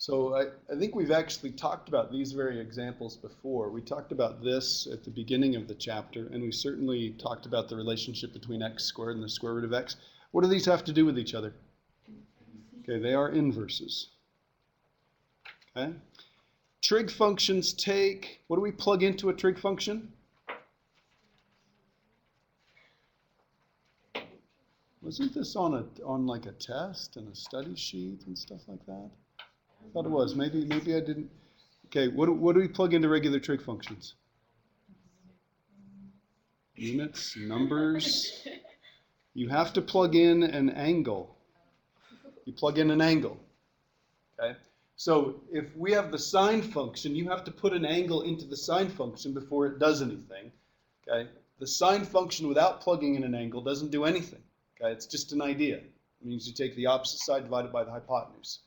So I think we've actually talked about these very examples before. We talked about this at the beginning of the chapter, and we certainly talked about the relationship between x squared and the square root of x. What do these have to do with each other? Okay, they are inverses. Okay. Trig functions take, what do we plug into a trig function? Wasn't this on like a test and a study sheet and stuff like that? I thought it was. Maybe I didn't. Okay, what do we plug into regular trig functions? Units, numbers. You have to plug in an angle. You plug in an angle. Okay? So if we have the sine function, you have to put an angle into the sine function before it does anything. Okay? The sine function without plugging in an angle doesn't do anything. Okay? It's just an idea. It means you take the opposite side divided by the hypotenuse.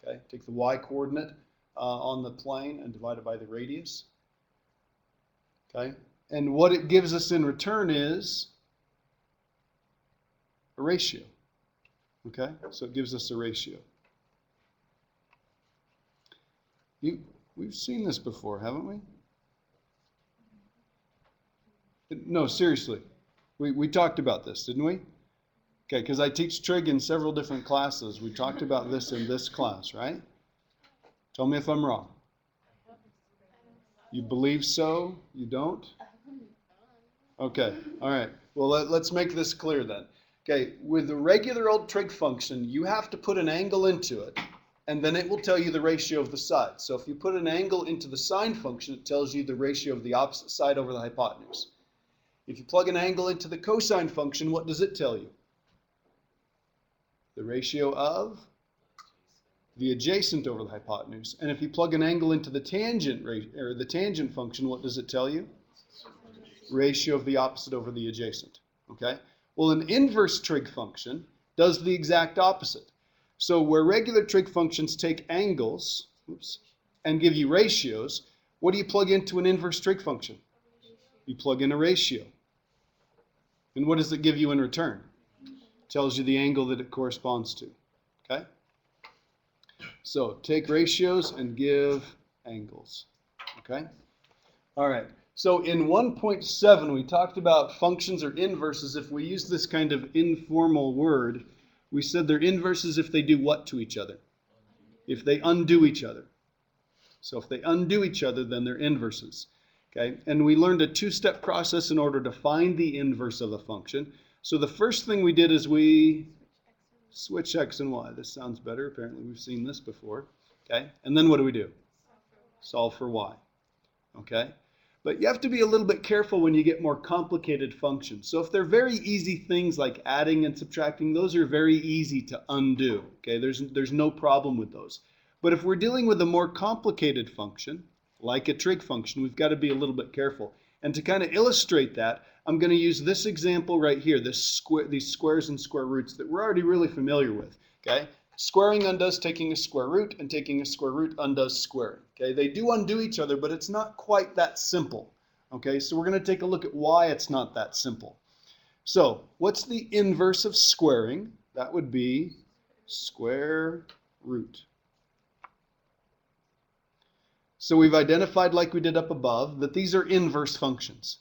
Okay? Take the y-coordinate on the plane and divide it by the radius. Okay? And what it gives us in return is a ratio. Okay? So it gives us a ratio. We've seen this before, haven't we? No, seriously. We talked about this, didn't we? Okay, because I teach trig in several different classes. We talked about this in this class, right? Tell me if I'm wrong. You believe so? You don't? Okay, all right. Well, let's make this clear then. Okay, with the regular old trig function, you have to put an angle into it, and then it will tell you the ratio of the sides. So if you put an angle into the sine function, it tells you the ratio of the opposite side over the hypotenuse. If you plug an angle into the cosine function, what does it tell you? The ratio of the adjacent over the hypotenuse. And if you plug an angle into the tangent or the tangent function, what does it tell you? Ratio of the opposite over the adjacent. Okay? Well, an inverse trig function does the exact opposite. So where regular trig functions take angles, and give you ratios, what do you plug into an inverse trig function? You plug in a ratio. And what does it give you in return? Tells you the angle that it corresponds to. Okay? So take ratios and give angles. Okay? All right. So in 1.7, we talked about functions or inverses. If we use this kind of informal word, we said they're inverses if they do what to each other? If they undo each other. So if they undo each other, then they're inverses. Okay? And we learned a two-step process in order to find the inverse of a function. So the first thing we did is we switch x and y. This sounds better. Apparently we've seen this before. Okay? And then what do? Solve for y. Okay? But you have to be a little bit careful when you get more complicated functions. So if they're very easy things like adding and subtracting, those are very easy to undo. Okay? There's no problem with those. But if we're dealing with a more complicated function, like a trig function, we've got to be a little bit careful. And to kind of illustrate that, I'm going to use this example right here, these squares and square roots that we're already really familiar with. Okay? Squaring undoes taking a square root, and taking a square root undoes squaring. Okay? They do undo each other, but it's not quite that simple. Okay? So we're going to take a look at why it's not that simple. So what's the inverse of squaring? That would be square root. So we've identified, like we did up above, that these are inverse functions.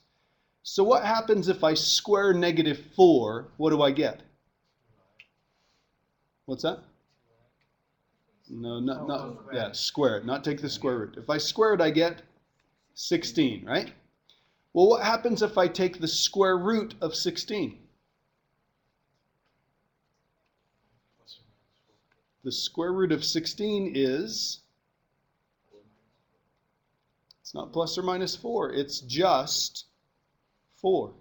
So what happens if I square -4? What do I get? What's that? No, not yeah, square it, not take the square root. If I square it, I get 16, right? Well, what happens if I take the square root of 16? The square root of 16 is, it's not plus or minus 4, it's just 4.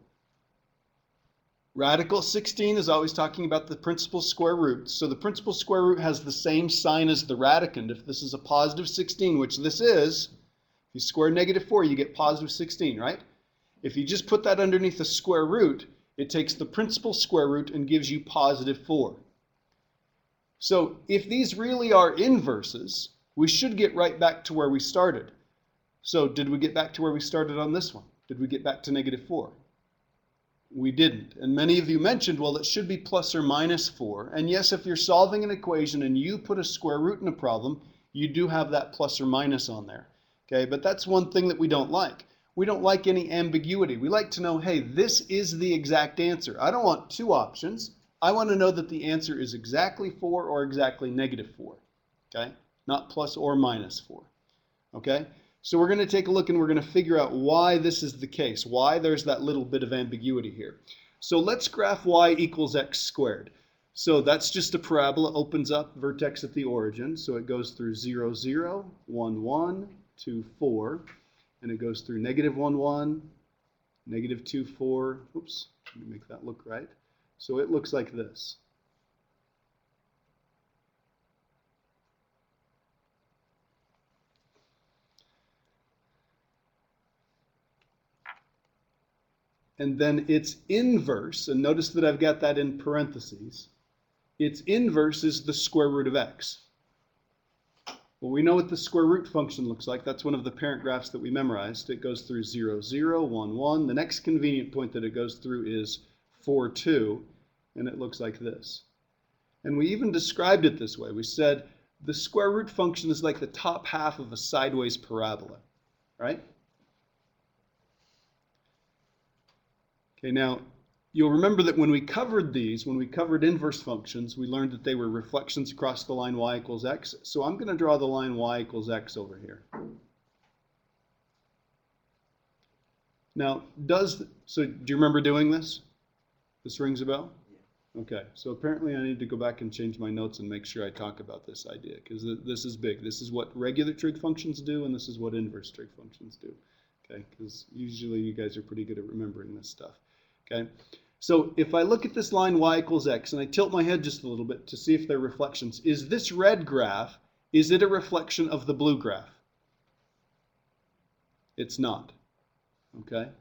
Radical 16 is always talking about the principal square root. So the principal square root has the same sign as the radicand. If this is a positive 16, which this is, if you square -4, you get positive 16, right? If you just put that underneath the square root, it takes the principal square root and gives you positive 4. So if these really are inverses, we should get right back to where we started. So did we get back to where we started on this one? Did we get back to -4? We didn't. And many of you mentioned, well, it should be plus or minus 4. And yes, if you're solving an equation and you put a square root in a problem, you do have that plus or minus on there. Okay, but that's one thing that we don't like. We don't like any ambiguity. We like to know, hey, this is the exact answer. I don't want two options. I want to know that the answer is exactly 4 or exactly -4. Okay, not plus or minus 4. Okay, so we're going to take a look and we're going to figure out why this is the case, why there's that little bit of ambiguity here. So let's graph y equals x squared. So that's just a parabola, opens up, vertex at the origin. So it goes through 0, 0, 1, 1, 2, 4, and it goes through -1, 1, -2, 4. Oops, let me make that look right. So it looks like this. And then its inverse, and notice that I've got that in parentheses, its inverse is the square root of x. Well, we know what the square root function looks like. That's one of the parent graphs that we memorized. It goes through 0, 0, 1, 1. The next convenient point that it goes through is 4, 2, and it looks like this. And we even described it this way. We said the square root function is like the top half of a sideways parabola, right? Okay, now you'll remember that when we covered these, when we covered inverse functions, we learned that they were reflections across the line y equals x. So I'm going to draw the line y equals x over here. Now, do you remember doing this? This rings a bell? Yeah. Okay, so apparently I need to go back and change my notes and make sure I talk about this idea, because this is big. This is what regular trig functions do, and this is what inverse trig functions do. Okay, because usually you guys are pretty good at remembering this stuff. Okay, so if I look at this line y equals x and I tilt my head just a little bit to see if they're reflections, is this red graph, is it a reflection of the blue graph? It's not. Okay,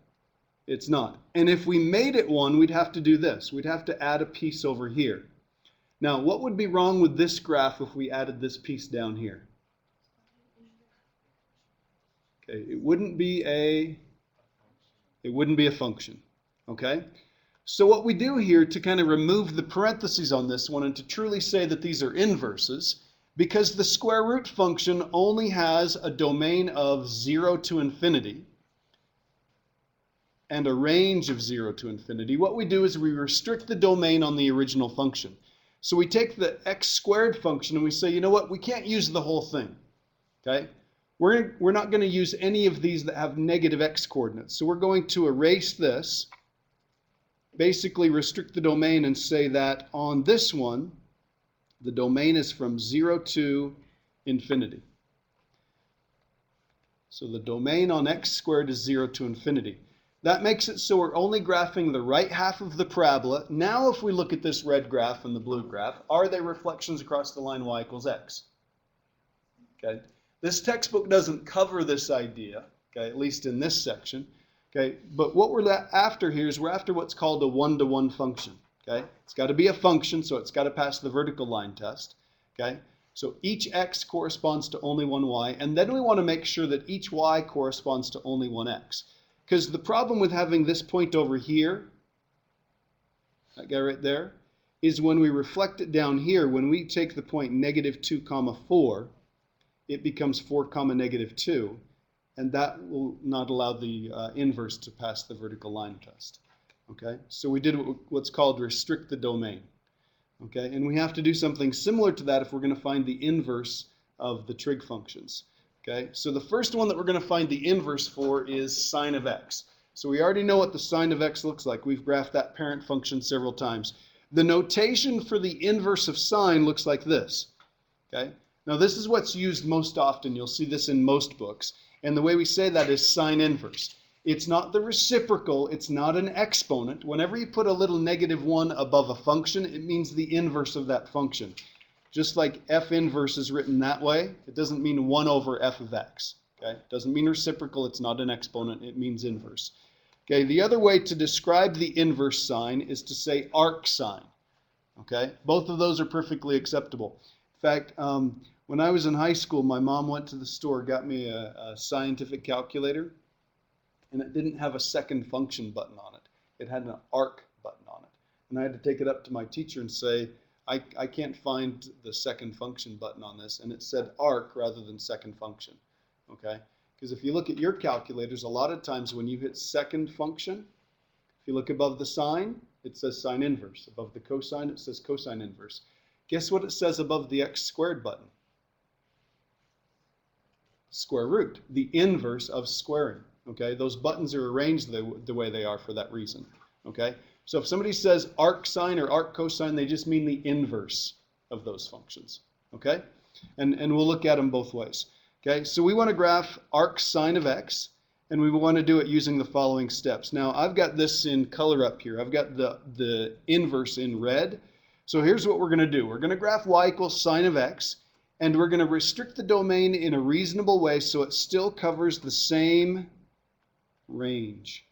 it's not. And if we made it one, we'd have to do this. We'd have to add a piece over here. Now, what would be wrong with this graph if we added this piece down here? Okay, it wouldn't be a function. Okay, so what we do here to kind of remove the parentheses on this one and to truly say that these are inverses, because the square root function only has a domain of 0 to infinity and a range of 0 to infinity, what we do is we restrict the domain on the original function. So we take the x squared function and we say, you know what, we can't use the whole thing. Okay, we're not going to use any of these that have negative x coordinates. So we're going to erase this, basically restrict the domain and say that on this one, the domain is from 0 to infinity. So the domain on x squared is 0 to infinity. That makes it so we're only graphing the right half of the parabola. Now if we look at this red graph and the blue graph, are they reflections across the line y equals x? Okay. This textbook doesn't cover this idea, okay, at least in this section. Okay, but what we're after here is we're after what's called a one-to-one function. Okay, it's got to be a function, so it's got to pass the vertical line test. Okay, so each x corresponds to only one y, and then we want to make sure that each y corresponds to only one x. Because the problem with having this point over here, that guy right there, is when we reflect it down here, when we take the point -2, 4, it becomes 4, -2. And that will not allow the inverse to pass the vertical line test. Okay, so we did what's called restrict the domain. Okay, and we have to do something similar to that if we're going to find the inverse of the trig functions. Okay, so the first one that we're going to find the inverse for is sine of x. So we already know what the sine of x looks like. We've graphed that parent function several times. The notation for the inverse of sine looks like this. Okay, now this is what's used most often. You'll see this in most books. And the way we say that is sine inverse. It's not the reciprocal, it's not an exponent. Whenever you put a little -1 above a function, it means the inverse of that function. Just like f inverse is written that way, it doesn't mean 1 over f of x. Okay? It doesn't mean reciprocal, it's not an exponent, it means inverse. Okay, the other way to describe the inverse sign is to say arc sine. Okay, both of those are perfectly acceptable. In fact, when I was in high school, my mom went to the store, got me a scientific calculator, and it didn't have a second function button on it. It had an arc button on it. And I had to take it up to my teacher and say, I can't find the second function button on this, and it said arc rather than second function, okay? Because if you look at your calculators, a lot of times when you hit second function, if you look above the sine, it says sine inverse. Above the cosine, it says cosine inverse. Guess what it says above the x squared button? Square root, the inverse of squaring, okay? Those buttons are arranged the way they are for that reason, okay? So if somebody says arc sine or arc cosine, they just mean the inverse of those functions, okay? And we'll look at them both ways, okay? So we want to graph arc sine of x, and we want to do it using the following steps. Now, I've got this in color up here. I've got the inverse in red. So here's what we're going to do. We're going to graph y equals sine of x, and we're going to restrict the domain in a reasonable way so it still covers the same range.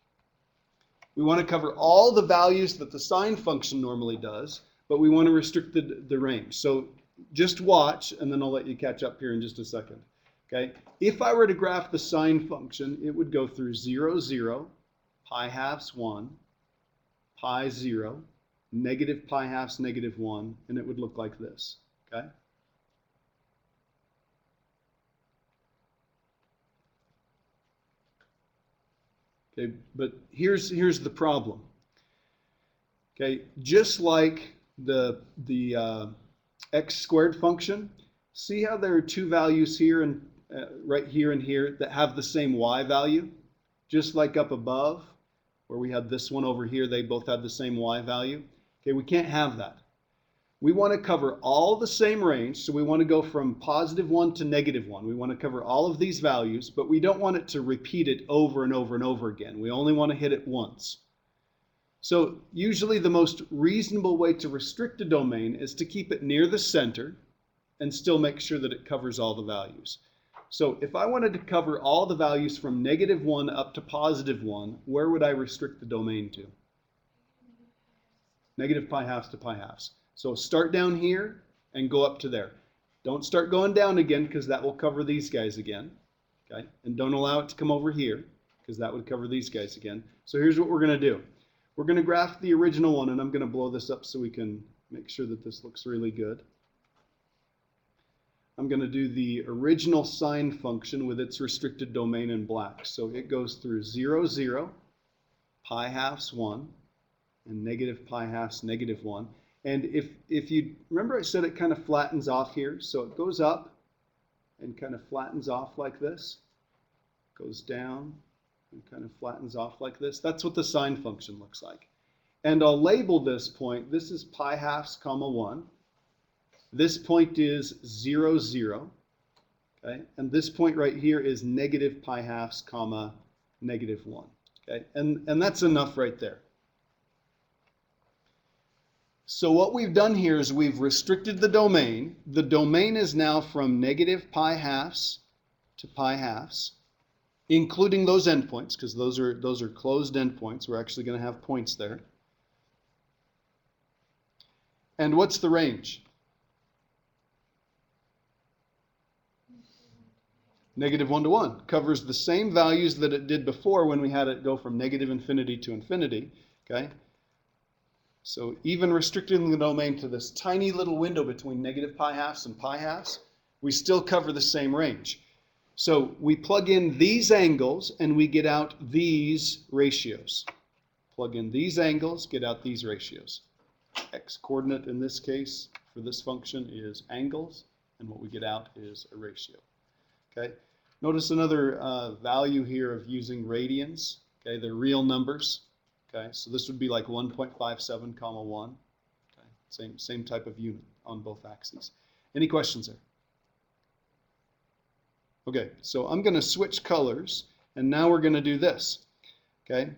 We want to cover all the values that the sine function normally does, but we want to restrict the range. So just watch, and then I'll let you catch up here in just a second. Okay? If I were to graph the sine function, it would go through 0, 0, pi halves 1, pi 0, negative pi halves negative 1, and it would look like this. Okay? Okay, but here's the problem. Okay, just like the x squared function, see how there are two values here and right here and here that have the same y value? Just like up above, where we had this one over here, they both had the same y value. Okay, we can't have that. We want to cover all the same range, so we want to go from +1 to -1. We want to cover all of these values, but we don't want it to repeat it over and over and over again. We only want to hit it once. So usually the most reasonable way to restrict a domain is to keep it near the center and still make sure that it covers all the values. So if I wanted to cover all the values from -1 up to +1, where would I restrict the domain to? Negative pi halves to pi halves. So start down here and go up to there. Don't start going down again because that will cover these guys again. Okay? And don't allow it to come over here because that would cover these guys again. So here's what we're going to do. We're going to graph the original one, and I'm going to blow this up so we can make sure that this looks really good. I'm going to do the original sine function with its restricted domain in black. So it goes through 0, 0, pi halves 1, and negative pi halves negative 1. And if you remember, I said it kind of flattens off here. So it goes up and kind of flattens off like this. Goes down and kind of flattens off like this. That's what the sine function looks like. And I'll label this point. This is pi halves comma 1. This point is 0, 0. Okay? And this point right here is negative pi halves comma negative 1. Okay? And that's enough right there. So what we've done here is we've restricted the domain. The domain is now from negative pi halves to pi halves, including those endpoints, because those are closed endpoints. We're actually going to have points there. And what's the range? -1 to 1. Covers the same values that it did before when we had it go from negative infinity to infinity. Okay? So even restricting the domain to this tiny little window between negative pi halves and pi halves, we still cover the same range. So we plug in these angles and we get out these ratios. Plug in these angles, get out these ratios. X coordinate in this case for this function is angles, and what we get out is a ratio. Okay. Notice another value here of using radians. Okay, they're real numbers. Okay, so this would be like 1.57 comma 1. Okay, same type of unit on both axes. Any questions there? Okay, so I'm going to switch colors, and now we're going to do this. Okay,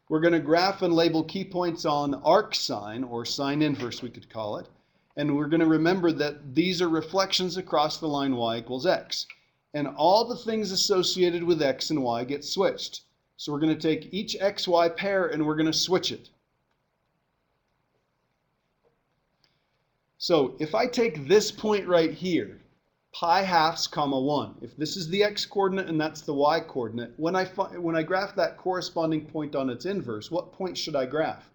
we're going to graph and label key points on arc sine, or sine inverse we could call it, and we're going to remember that these are reflections across the line y equals x. And all the things associated with x and y get switched. So we're going to take each xy pair and we're going to switch it. So if I take this point right here, pi halves comma 1, if this is the x coordinate and that's the y coordinate, when I graph that corresponding point on its inverse, what point should I graph?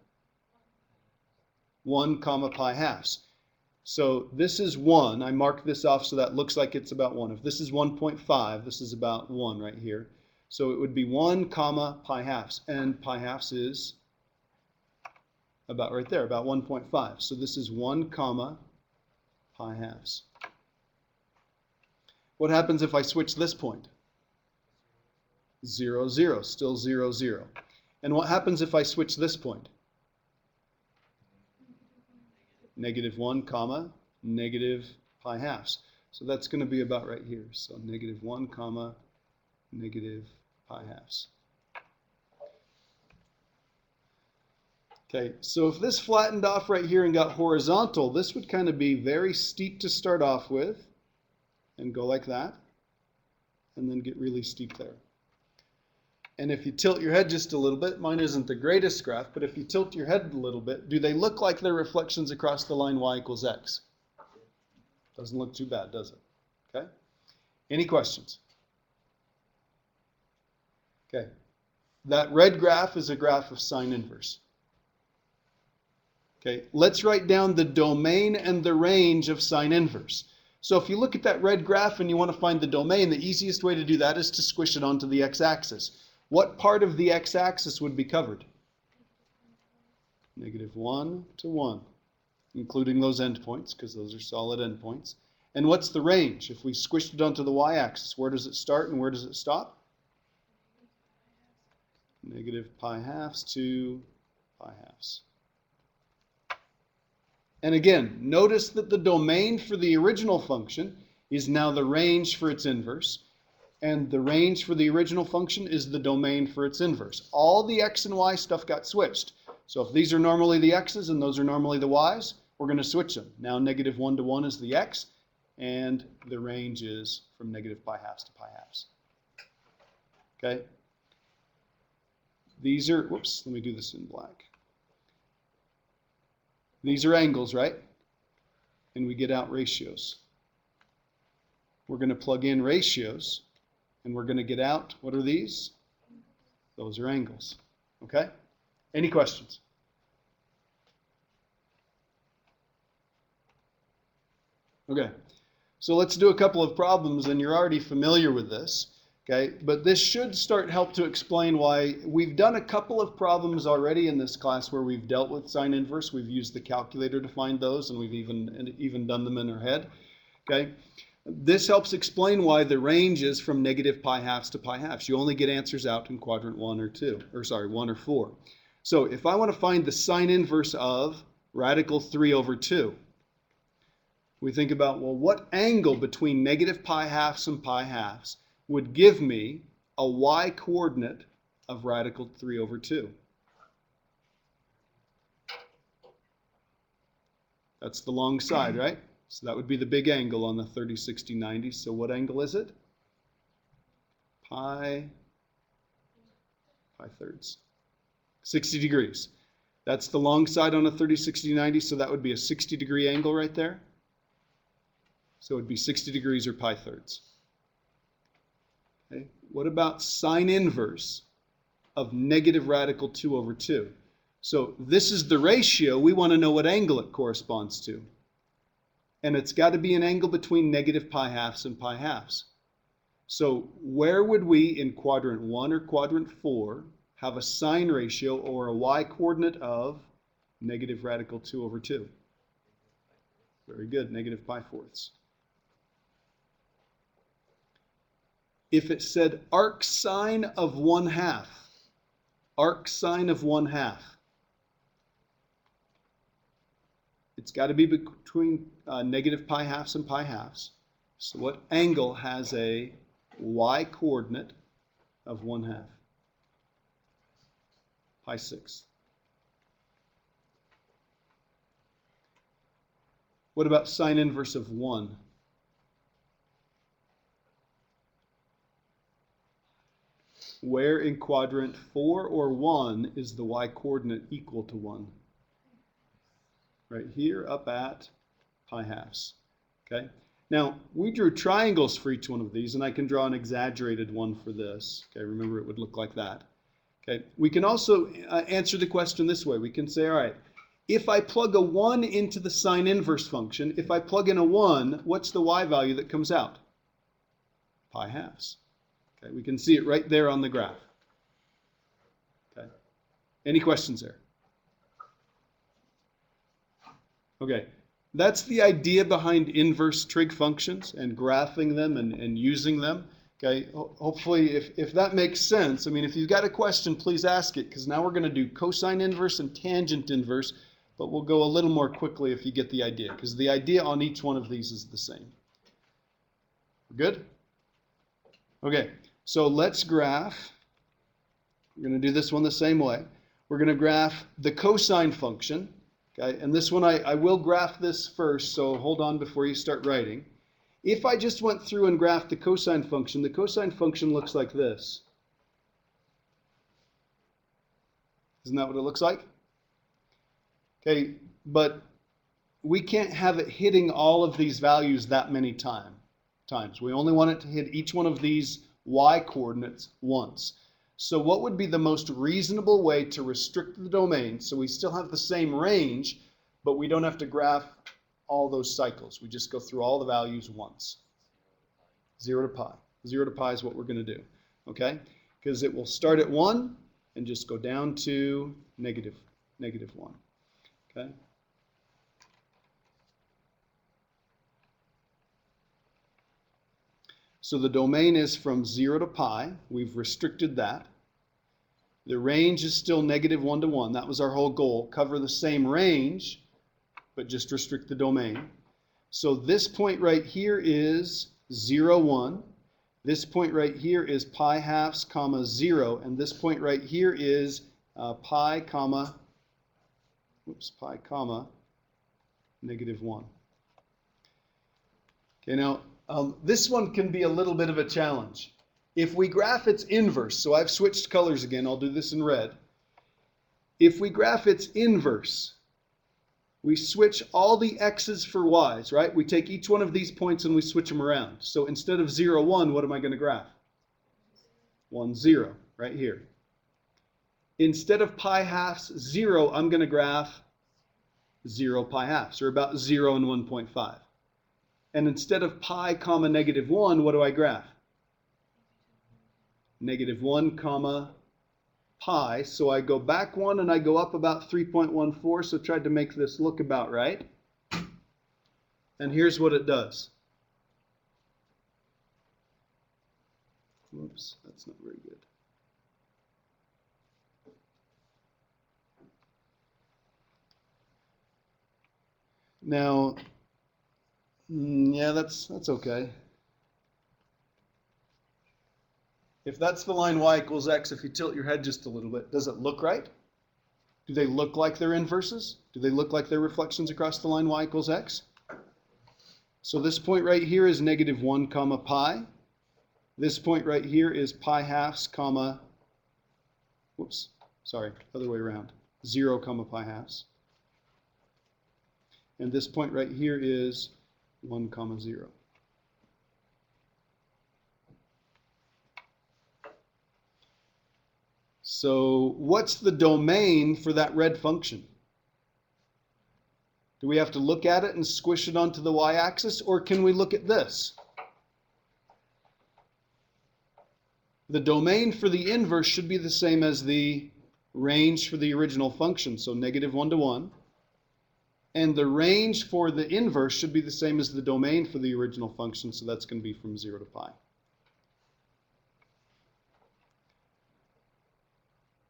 1 comma pi halves. So this is 1. I marked this off so that looks like it's about 1. If this is 1.5, this is about 1 right here. So it would be 1 comma pi halves. And pi halves is about right there, about 1.5. So this is 1 comma pi halves. What happens if I switch this point? 0, 0, still 0, 0. And what happens if I switch this point? Negative 1 comma negative pi halves. So that's going to be about right here. So negative 1 comma negative pi halves. Okay, so if this flattened off right here and got horizontal, this would kind of be very steep to start off with and go like that, and then get really steep there. And if you tilt your head just a little bit, mine isn't the greatest graph, but if you tilt your head a little bit, do they look like they're reflections across the line y equals x? Doesn't look too bad, does it? Okay. Any questions? Okay. That red graph is a graph of sine inverse. Okay. Let's write down the domain and the range of sine inverse. So if you look at that red graph and you want to find the domain, the easiest way to do that is to squish it onto the x-axis. What part of the x-axis would be covered? Negative 1 to 1, including those endpoints, because those are solid endpoints. And what's the range? If we squished it onto the y-axis, where does it start and where does it stop? Negative pi halves to pi halves. And again, notice that the domain for the original function is now the range for its inverse. And the range for the original function is the domain for its inverse. All the x and y stuff got switched. So if these are normally the x's and those are normally the y's, we're going to switch them. Now negative 1 to 1 is the x, and the range is from negative pi halves to pi halves. Okay? These are, whoops, let me do this in black. These are angles, right? And we get out ratios. We're going to plug in ratios. And we're going to get out, what are these? Those are angles. Okay? Any questions? Okay. So let's do a couple of problems, and you're already familiar with this. Okay? But this should help to explain why we've done a couple of problems already in this class where we've dealt with sine inverse. We've used the calculator to find those, and we've even done them in our head. Okay? This helps explain why the range is from negative pi halves to pi halves. You only get answers out in quadrant 1 or 2, or sorry, 1 or 4. So if I want to find the sine inverse of radical 3 over 2, we think about, well, what angle between negative pi halves and pi halves would give me a y coordinate of radical 3 over 2? That's the long side, right? So that would be the big angle on the 30, 60, 90. So what angle is it? Pi thirds. 60 degrees. That's the long side on a 30, 60, 90. So that would be a 60-degree angle right there. So it would be 60 degrees or pi thirds. Okay. What about sine inverse of negative radical 2 over 2? So this is the ratio. We want to know what angle it corresponds to. And it's got to be an angle between negative pi halves and pi halves. So where would we in quadrant 1 or quadrant 4 have a sine ratio or a y coordinate of negative radical 2 over 2? Very good, negative pi fourths. If it said arc sine of 1/2, arc sine of 1/2, it's got to be between negative pi halves and pi halves. So what angle has a y coordinate of 1/2? Pi sixth. What about sine inverse of 1? Where in quadrant 4 or 1 is the y coordinate equal to 1? Right here up at pi halves. Okay. Now we drew triangles for each one of these, and I can draw an exaggerated one for this. Okay, remember it would look like that. Okay. We can also answer the question this way. We can say, all right, If I plug a 1 into the sine inverse function, if I plug in a 1, what's the y value that comes out? Pi halves. Okay, we can see it right there on the graph. Okay. Any questions there? Okay, that's the idea behind inverse trig functions and graphing them and using them. Okay, hopefully if that makes sense, I mean, if you've got a question, please ask it, because now we're going to do cosine inverse and tangent inverse, but we'll go a little more quickly if you get the idea, because the idea on each one of these is the same. Good? Okay, so let's graph. We're going to do this one the same way. We're going to graph the cosine function. Okay, and this one I will graph this first, so hold on before you start writing. If I just went through and graphed the cosine function looks like this. Isn't that what it looks like? Okay, but we can't have it hitting all of these values that many times. We only want it to hit each one of these y coordinates once. So what would be the most reasonable way to restrict the domain so we still have the same range, but we don't have to graph all those cycles? We just go through all the values once. 0 to pi. 0 to pi is what we're going to do, okay? Because it will start at 1 and just go down to negative 1, okay? So the domain is from 0 to pi. We've restricted that. The range is still -1 to 1. That was our whole goal. Cover the same range, but just restrict the domain. So this point right here is 0, 1. This point right here is pi halves, comma 0. And this point right here is pi, comma -1. Okay, now this one can be a little bit of a challenge. If we graph its inverse, so I've switched colors again, I'll do this in red. If we graph its inverse, we switch all the x's for y's, right? We take each one of these points and we switch them around. So instead of 0, 1, what am I going to graph? 1, 0, right here. Instead of pi halves 0, I'm going to graph 0 pi halves, or about 0 and 1.5. And instead of pi, comma -1, what do I graph? -1, comma pi. So I go back 1 and I go up about 3.14, so tried to make this look about right. And here's what it does. Whoops, that's not very good. Now, yeah, that's okay. If that's the line y equals x, if you tilt your head just a little bit, does it look right? Do they look like they're inverses? Do they look like they're reflections across the line y equals x? So this point right here is -1, comma pi. This point right here is pi halves, comma, whoops, sorry, other way around, 0, comma pi halves. And this point right here is 1, comma 0. So what's the domain for that red function? Do we have to look at it and squish it onto the y-axis, or can we look at this? The domain for the inverse should be the same as the range for the original function, so -1 to 1. And the range for the inverse should be the same as the domain for the original function, so that's going to be from 0 to pi.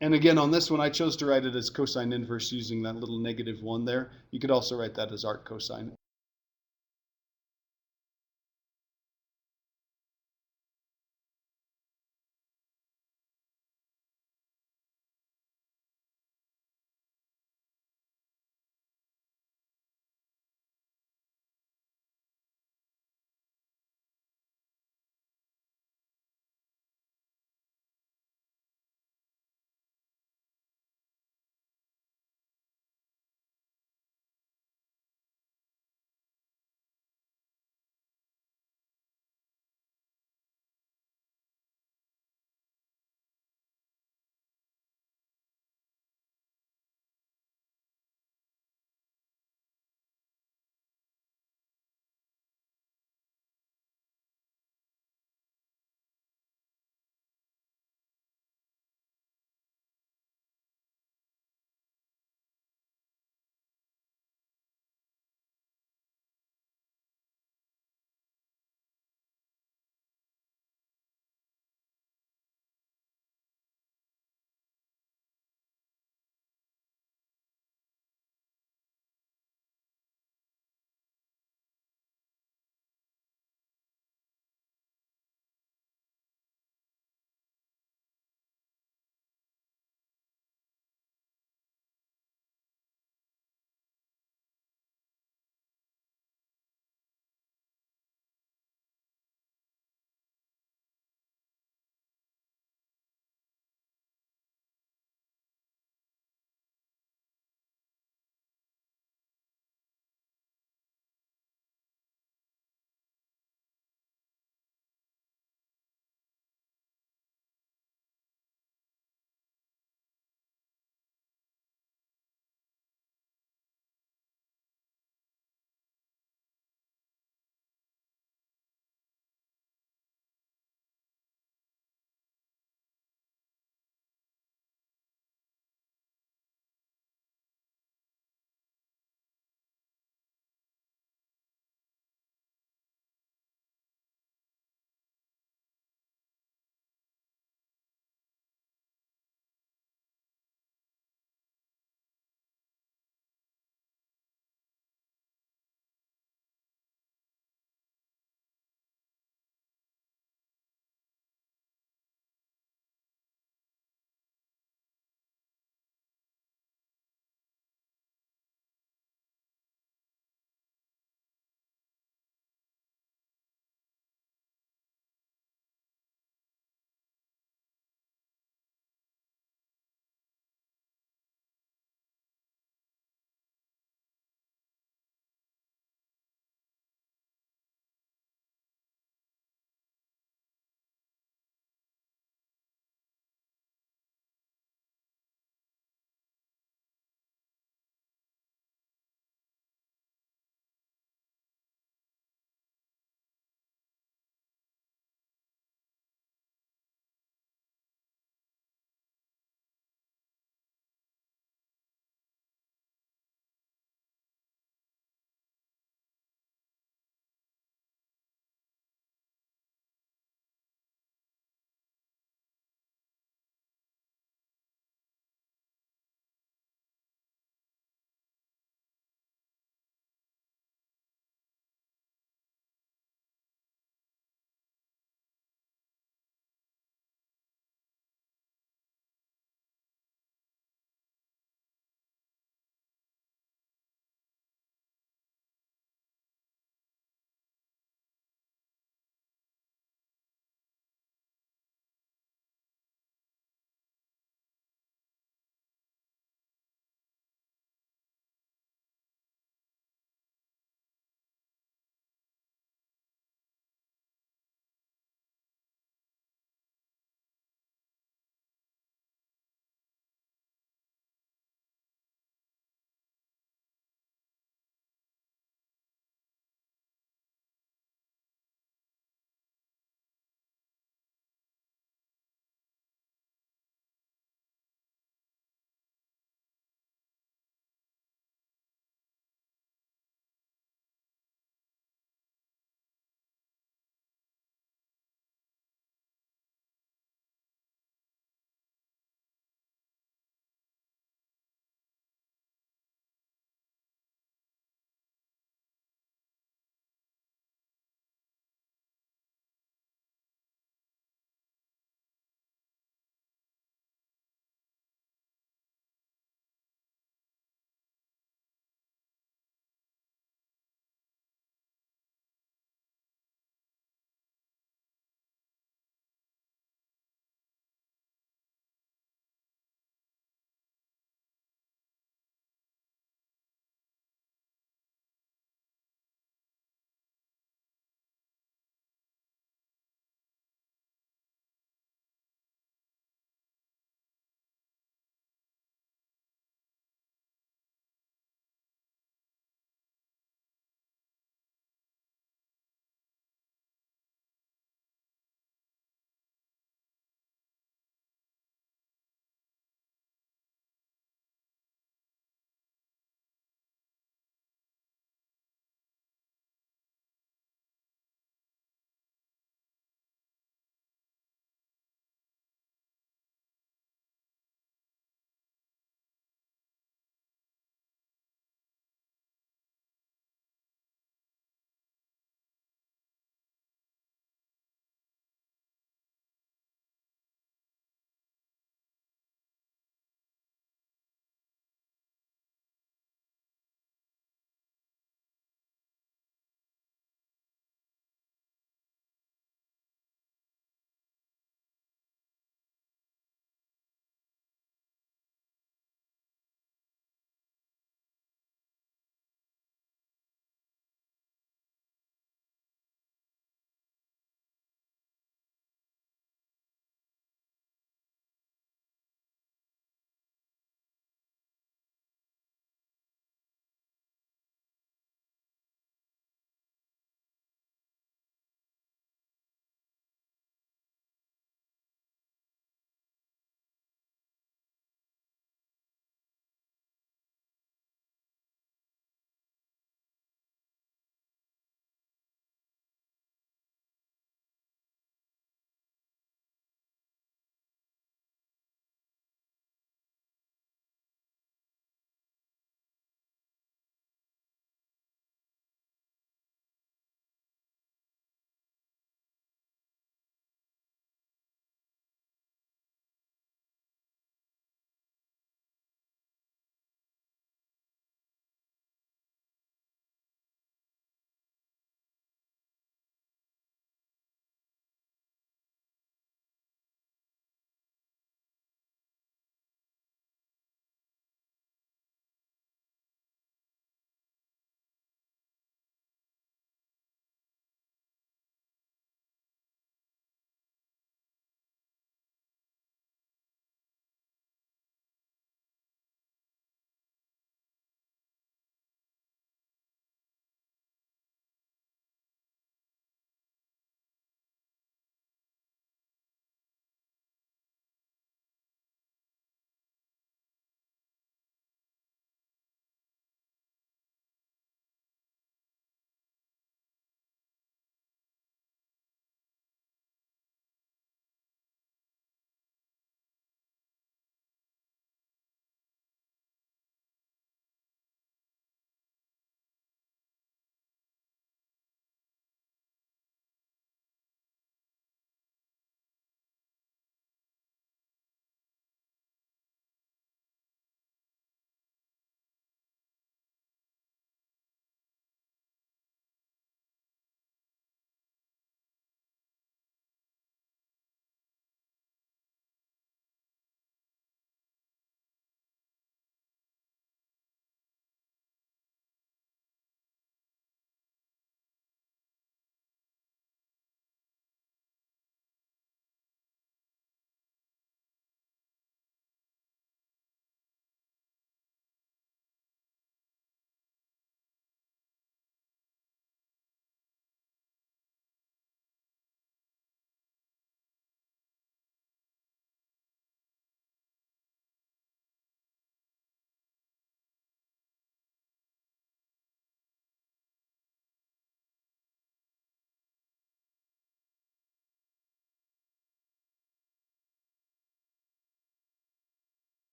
And again, on this one, I chose to write it as cosine inverse using that little -1 there. You could also write that as arc cosine.